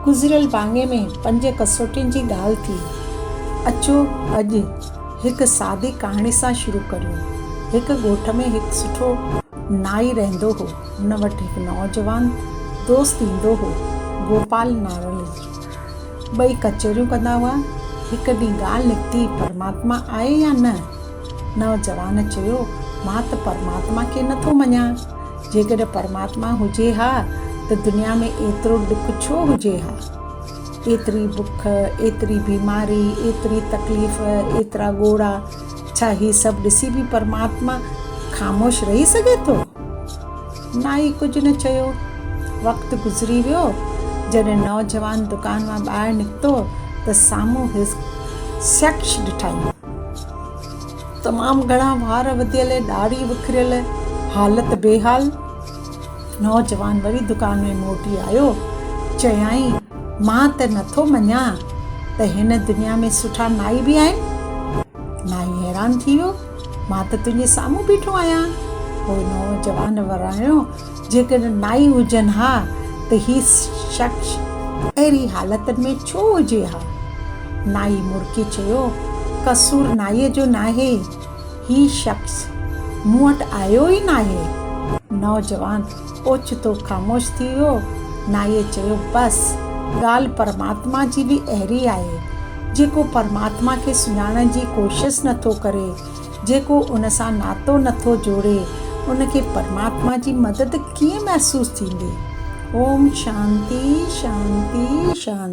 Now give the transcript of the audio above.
गुज़िरियल वाङे में 5 कसोटियुनि जी ॻाल्हि थी। अचो अॼु हिकु सादी कहाणी सां शुरू करियूं। हिकु ॻोठ में हिकु सुठो नाई रहंदो हो। हुन वटि हिकु नौजवान दोस्त ईंदो हो, गोपाल नाले जो। ॿई कचहरियूं कंदा हुआ। हिकु ॾींहुं ॻाल्हि निकिती, परमात्मा आहे या न? नौजवान चयो, मां त परमात्मा खे नथो मञां। जेकॾहिं परमात्मा हुजे हा त दुनिया में एतिरो ॾुख छो हुजे हा? एतिरी बुख, एतिरी बीमारी, एतिरी तकलीफ़, एतिरा ॻोड़ा। छा ही सभु ॾिसी बि परमात्मा ख़ामोश रही सघे थो? नाई कुझु न चयो। वक़्तु गुज़री वियो। जॾहिं नौजवान दुकान मां ॿाहिरि निकितो त साम्हूं शख़्स ॾिठई। तमामु घणा वार वधियल, ॾाढ़ी विखरियल, हालत बेहाल। नौजवान वरी दुकान में मोटी आयो। चयाईं, मां त नथो मञां त हिन दुनिया में सुठा नाई बि आहिनि। नाई हैरान थी वियो, मां त तुंहिंजे साम्हूं बीठो आहियां। पोइ नौजवान वरायो, जेकॾहिं नाई हुजनि हा त ही शख़्स अहिड़ी हालतुनि में छो हुजे हा? नाई मुड़की चयो, कसूर नाईअ जो नाहे, ही शख़्स मूं वटि आयो ई नाहे। नौजवान ओचितो ख़ामोश थी वियो। नाईअ चयो, बसि ॻाल्हि परमात्मा जी बि अहिड़ी आहे। जेको परमात्मा खे सुञाणण जी कोशिशि नथो करे, जेको उन सां नातो नथो जोड़े, उनखे परमात्मा जी मदद कीअं महसूसु थींदी? ओम शांति शांति शांति।